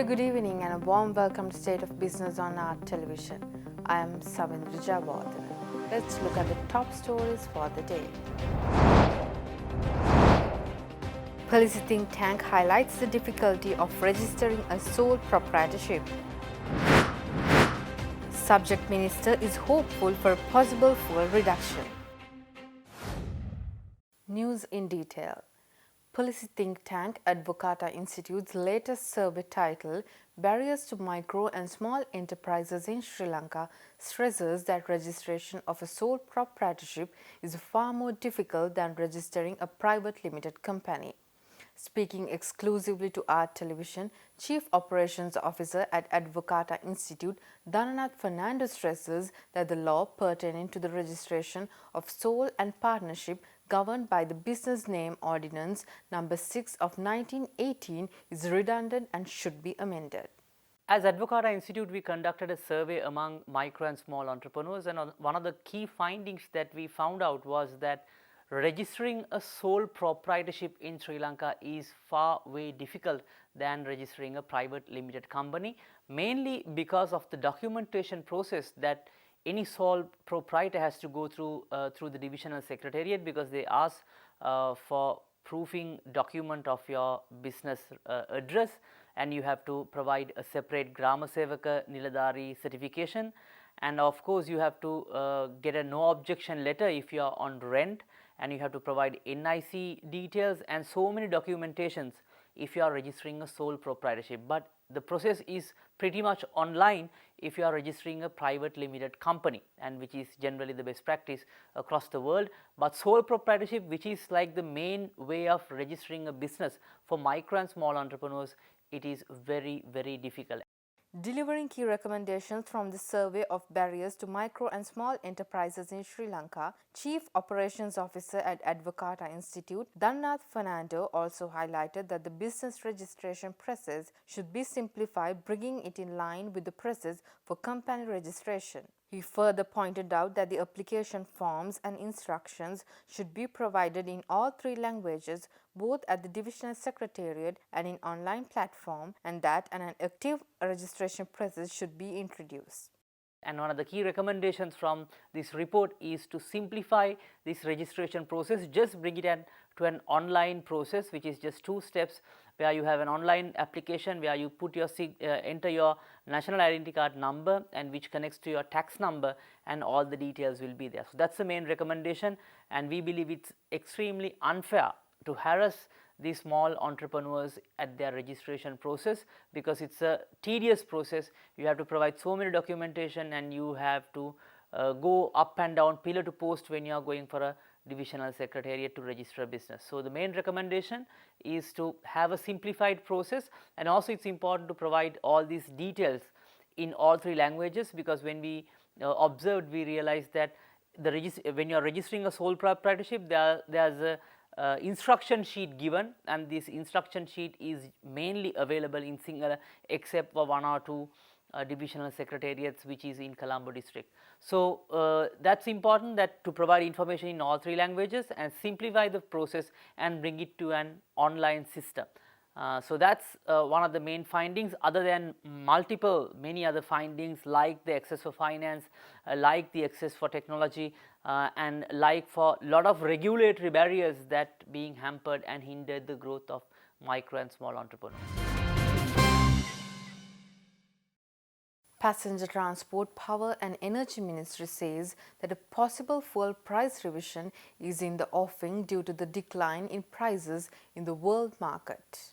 good evening and a warm welcome to State of Business on Art Television. I am Savindra Javardhan. Let's look at the top stories for the day. Policy think tank highlights the difficulty of registering a sole proprietorship. Subject Minister is hopeful for possible fuel reduction. News in detail. Policy think tank Advocata Institute's latest survey titled Barriers to Micro and Small Enterprises in Sri Lanka stresses that registration of a sole proprietorship is far more difficult than registering a private limited company. Speaking exclusively to Art Television, Chief Operations Officer at Advocata Institute, Dhananath Fernando stresses that the law pertaining to the registration of sole and partnership governed by the Business Name Ordinance No. 6 of 1918 is redundant and should be amended. As Advocata Institute, we conducted a survey among micro and small entrepreneurs, and one of the key findings that we found out was that registering a sole proprietorship in Sri Lanka is far way difficult than registering a private limited company, mainly because of the documentation process that any sole proprietor has to go through the divisional secretariat, because they ask for proofing document of your business address, and you have to provide a separate Grama Sevaka Niladari certification, and of course you have to get a no objection letter if you are on rent, and you have to provide NIC details and so many documentations if you are registering a sole proprietorship. But the process is pretty much online if you are registering a private limited company, and which is generally the best practice across the world. But sole proprietorship, which is like the main way of registering a business for micro and small entrepreneurs, it is very, very difficult. Delivering key recommendations from the survey of barriers to micro and small enterprises in Sri Lanka, Chief Operations Officer at Advocata Institute, Dhananath Fernando, also highlighted that the business registration process should be simplified, bringing it in line with the process for company registration. He further pointed out that the application forms and instructions should be provided in all three languages, both at the Divisional Secretariat and in online platform, and that an active registration process should be introduced. And one of the key recommendations from this report is to simplify this registration process, just bring it to an online process, which is just 2 steps, where you have an online application where you put your enter your national identity card number, and which connects to your tax number, and all the details will be there. So that's the main recommendation, and we believe it's extremely unfair to harass these small entrepreneurs at their registration process, because it's a tedious process. You have to provide so many documentation, and you have to go up and down pillar to post when you are going for a divisional secretariat to register a business. So the main recommendation is to have a simplified process, and also it's important to provide all these details in all 3 languages, because when we observed, we realized that when you are registering a sole proprietorship, there's a instruction sheet given, and this instruction sheet is mainly available in Sinhala except for 1 or 2 divisional secretariats which is in Colombo district. So that's important, that to provide information in all 3 languages and simplify the process and bring it to an online system. So that's one of the main findings, other than many other findings like the access for finance, like the access for technology, and like for lot of regulatory barriers that being hampered and hindered the growth of micro and small entrepreneurs. Passenger Transport, Power and Energy Ministry says that a possible fuel price revision is in the offing due to the decline in prices in the world market.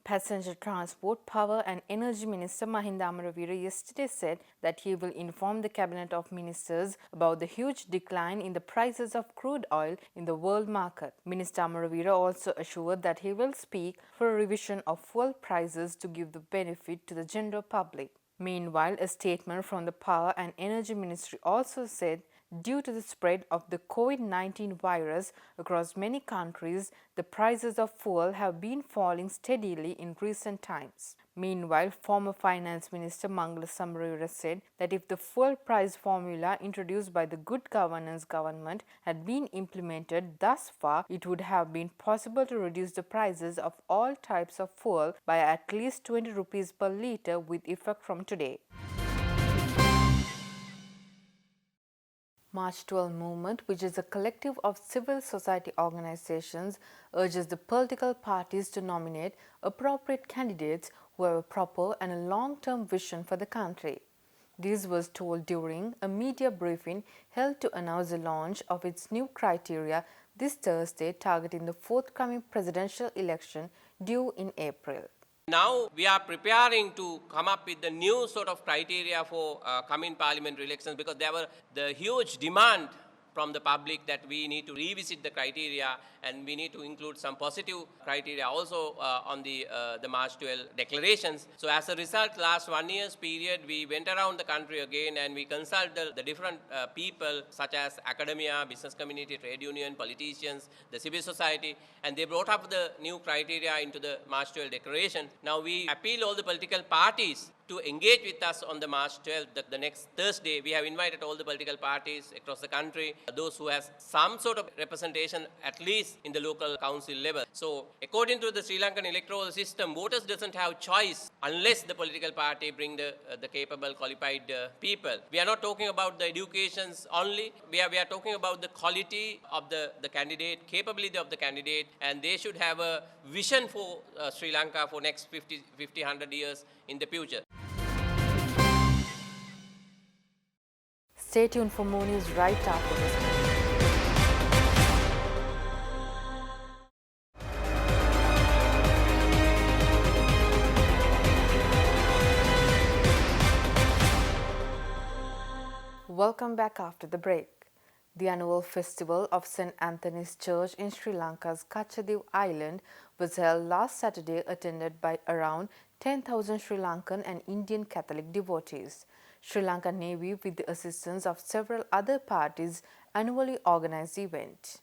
Passenger Transport, Power and Energy Minister Mahinda Amaravira yesterday said that he will inform the Cabinet of Ministers about the huge decline in the prices of crude oil in the world market. Minister Amaravira also assured that he will speak for a revision of fuel prices to give the benefit to the general public. Meanwhile, a statement from the Power and Energy Ministry also said Due to the spread of the COVID-19 virus across many countries, the prices of fuel have been falling steadily in recent times. Meanwhile, former Finance Minister Mangala Samaraweera said that if the fuel price formula introduced by the Good Governance government had been implemented thus far, it would have been possible to reduce the prices of all types of fuel by at least 20 rupees per litre with effect from today. March 12 Movement, which is a collective of civil society organizations, urges the political parties to nominate appropriate candidates who have a proper and a long-term vision for the country. This was told during a media briefing held to announce the launch of its new criteria this Thursday, targeting the forthcoming presidential election due in April. Now we are preparing to come up with the new sort of criteria for coming parliamentary elections, because there were the huge demand from the public that we need to revisit the criteria and we need to include some positive criteria also on the March 12 declarations. So as a result, last 1 year's period, we went around the country again and we consulted the different people such as academia, business community, trade union, politicians, the civil society, and they brought up the new criteria into the March 12 declaration. Now we appeal all the political parties to engage with us on the March 12th, the next Thursday. We have invited all the political parties across the country, those who has some sort of representation at least in the local council level. So according to the Sri Lankan electoral system, voters doesn't have choice unless the political party bring the capable, qualified people. We are not talking about the educations only. We are talking about the quality of the candidate, capability of the candidate, and they should have a vision for Sri Lanka for next 50, 100 years in the future. Stay tuned for more news right after this. Welcome back after the break. The annual festival of St. Anthony's Church in Sri Lanka's Kachadiv Island was held last Saturday, attended by around 10,000 Sri Lankan and Indian Catholic devotees. Sri Lanka Navy, with the assistance of several other parties, annually organized the event.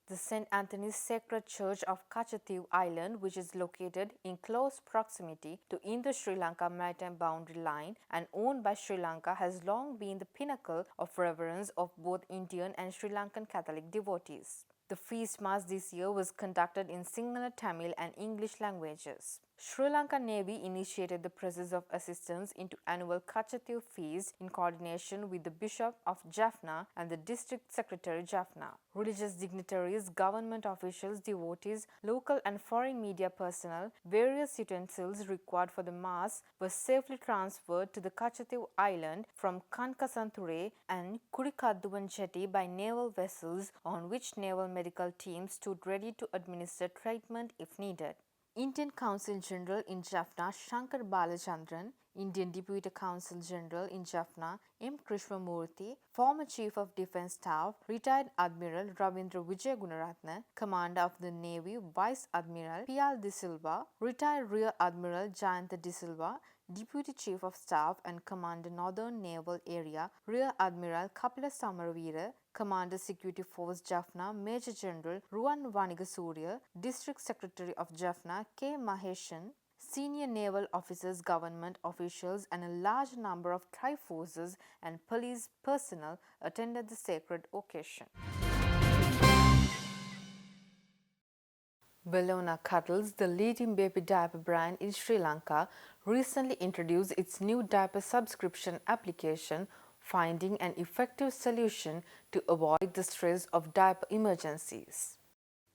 The St. Anthony's Sacred Church of Kachadiv Island, which is located in close proximity to Indo-Sri Lanka maritime boundary line and owned by Sri Lanka, has long been the pinnacle of reverence of both Indian and Sri Lankan Catholic devotees. The feast mass this year was conducted in Sinhala, Tamil and English languages. Sri Lanka Navy initiated the process of assistance into annual Kachadiv feast in coordination with the Bishop of Jaffna and the District Secretary Jaffna. Religious dignitaries, government officials, devotees, local and foreign media personnel, various utensils required for the mass were safely transferred to the Kachadiv Island from Kankasanture and Kurikadduvan jetty by naval vessels, on which naval medical teams stood ready to administer treatment if needed. Indian Consul General in Jaffna Shankar Balachandran, Indian Deputy Consul General in Jaffna M. Krishnamurthy, former Chief of Defence Staff retired Admiral Ravindra Vijay Gunaratne, Commander of the Navy Vice Admiral P.L. De Silva, retired Rear Admiral Jayanta De Silva, Deputy Chief of Staff and Commander Northern Naval Area Rear Admiral Kapila Samaraweera, Commander Security Force Jaffna Major General Ruwan Vanigasurya, District Secretary of Jaffna K. Maheshan, senior naval officers, government officials and a large number of Tri-Forces and police personnel attended the sacred occasion. Valona Cuddles, the leading baby diaper brand in Sri Lanka, recently introduced its new diaper subscription application, finding an effective solution to avoid the stress of diaper emergencies.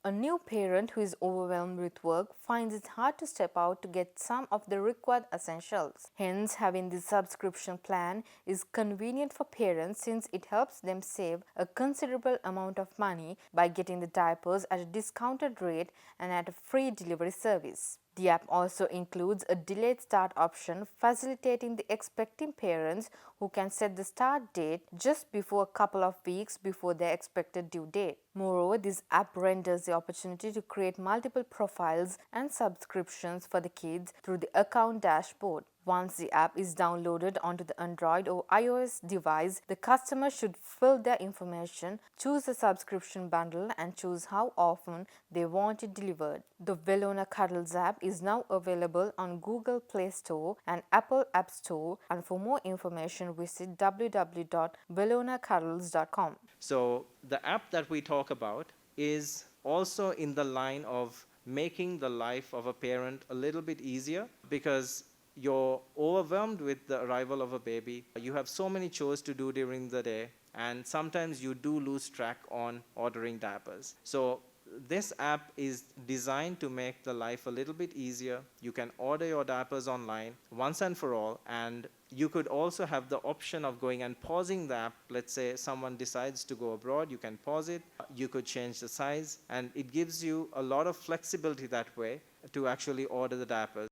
A new parent who is overwhelmed with work finds it hard to step out to get some of the required essentials. Hence, having this subscription plan is convenient for parents since it helps them save a considerable amount of money by getting the diapers at a discounted rate and at a free delivery service. The app also includes a delayed start option, facilitating the expecting parents who can set the start date just before a couple of weeks before their expected due date. Moreover, this app renders the opportunity to create multiple profiles and subscriptions for the kids through the account dashboard. Once the app is downloaded onto the Android or iOS device, the customer should fill their information, choose a subscription bundle and choose how often they want it delivered. The Valona Cuddles app is now available on Google Play Store and Apple App Store, and for more information visit www.valonacuddles.com. So the app that we talk about is also in the line of making the life of a parent a little bit easier, because you're overwhelmed with the arrival of a baby. You have so many chores to do during the day, and sometimes you do lose track on ordering diapers. So this app is designed to make the life a little bit easier. You can order your diapers online once and for all, and you could also have the option of going and pausing the app. Let's say someone decides to go abroad, you can pause it, you could change the size, and it gives you a lot of flexibility that way to actually order the diapers.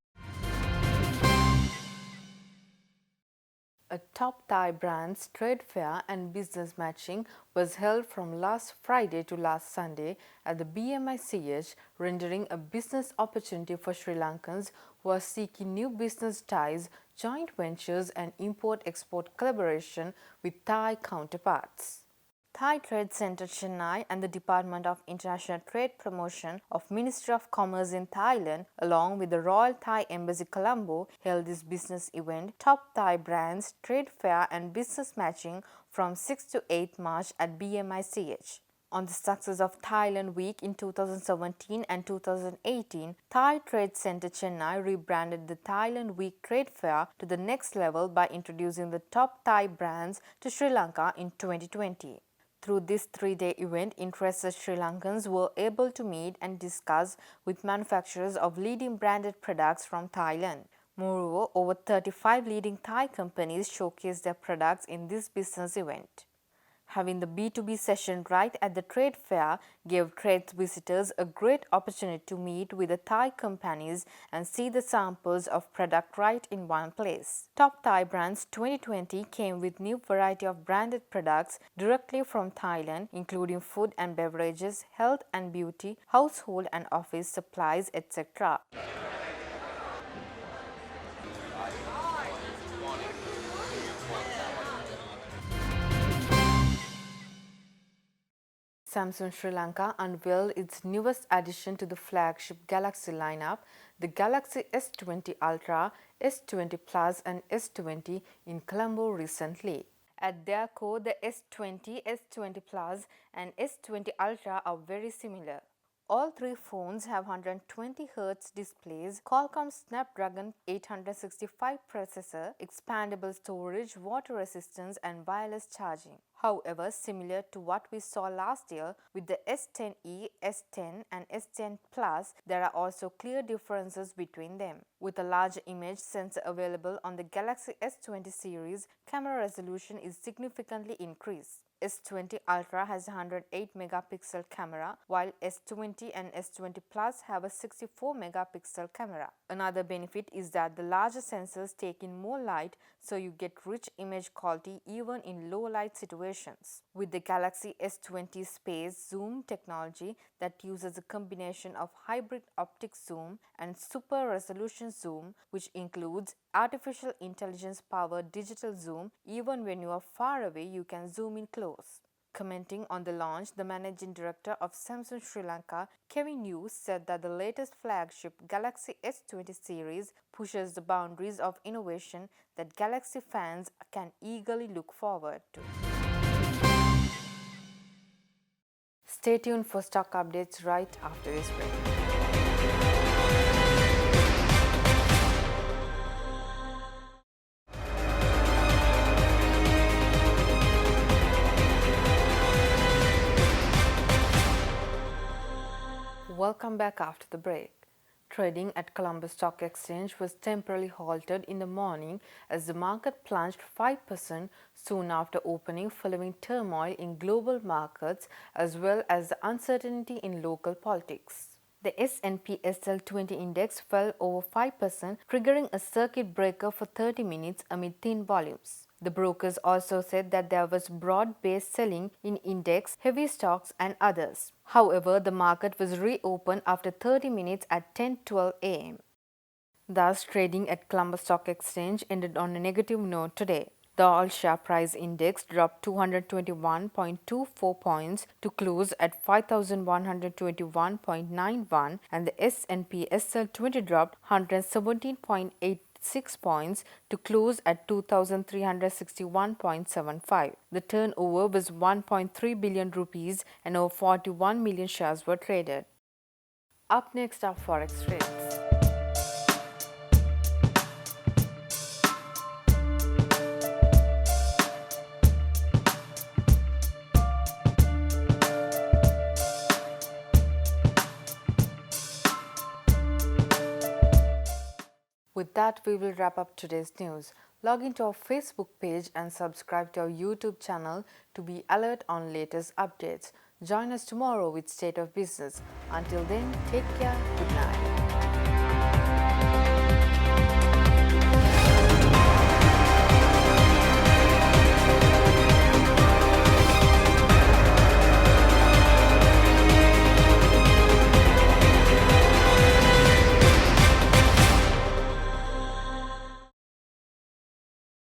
A top Thai brand's trade fair and business matching was held from last Friday to last Sunday at the BMICH, rendering a business opportunity for Sri Lankans who are seeking new business ties, joint ventures and import-export collaboration with Thai counterparts. Thai Trade Centre Chennai and the Department of International Trade Promotion of Ministry of Commerce in Thailand, along with the Royal Thai Embassy Colombo, held this business event, Top Thai Brands Trade Fair and Business Matching, from 6 to 8 March at BMICH. On the success of Thailand Week in 2017 and 2018, Thai Trade Centre Chennai rebranded the Thailand Week Trade Fair to the next level by introducing the top Thai brands to Sri Lanka in 2020. Through this three-day event, interested Sri Lankans were able to meet and discuss with manufacturers of leading branded products from Thailand. Moreover, over 35 leading Thai companies showcased their products in this business event. Having the B2B session right at the trade fair gave trade visitors a great opportunity to meet with the Thai companies and see the samples of product right in one place. Top Thai Brands 2020 came with new variety of branded products directly from Thailand, including food and beverages, health and beauty, household and office supplies, etc. Samsung Sri Lanka unveiled its newest addition to the flagship Galaxy lineup, the Galaxy S20 Ultra, S20 Plus and S20 in Colombo recently. At their core, the S20, S20 Plus and S20 Ultra are very similar. All three phones have 120Hz displays, Qualcomm Snapdragon 865 processor, expandable storage, water resistance and wireless charging. However, similar to what we saw last year with the S10e, S10 and S10 Plus, there are also clear differences between them. With a larger image sensor available on the Galaxy S20 series, camera resolution is significantly increased. S20 Ultra has a 108 megapixel camera, while S20 and S20 Plus have a 64 megapixel camera. Another benefit is that the larger sensors take in more light, so you get rich image quality even in low light situations. With the Galaxy S20 Space Zoom technology that uses a combination of hybrid optic zoom and super resolution zoom, which includes artificial intelligence powered digital zoom, even when you are far away you can zoom in close. Commenting on the launch, the managing director of Samsung Sri Lanka, Kevin Yu, said that the latest flagship Galaxy S20 series pushes the boundaries of innovation that Galaxy fans can eagerly look forward to. Stay tuned for stock updates right after this break. Welcome back after the break. Trading at Colombo Stock Exchange was temporarily halted in the morning as the market plunged 5% soon after opening following turmoil in global markets as well as the uncertainty in local politics. The S&P SL20 index fell over 5%, triggering a circuit breaker for 30 minutes amid thin volumes. The brokers also said that there was broad-based selling in index, heavy stocks and others. However, the market was reopened after 30 minutes at 10:12 a.m. Thus, trading at Colombo Stock Exchange ended on a negative note today. The all-share price index dropped 221.24 points to close at 5,121.91, and the S&P SL20 dropped 117.86 points to close at 2,361.75. The turnover was 1.3 billion rupees and over 41 million shares were traded. Up next are forex rates. With that, we will wrap up today's news. Log into our Facebook page and subscribe to our YouTube channel to be alert on latest updates. Join us tomorrow with State of Business. Until then, take care. Good night.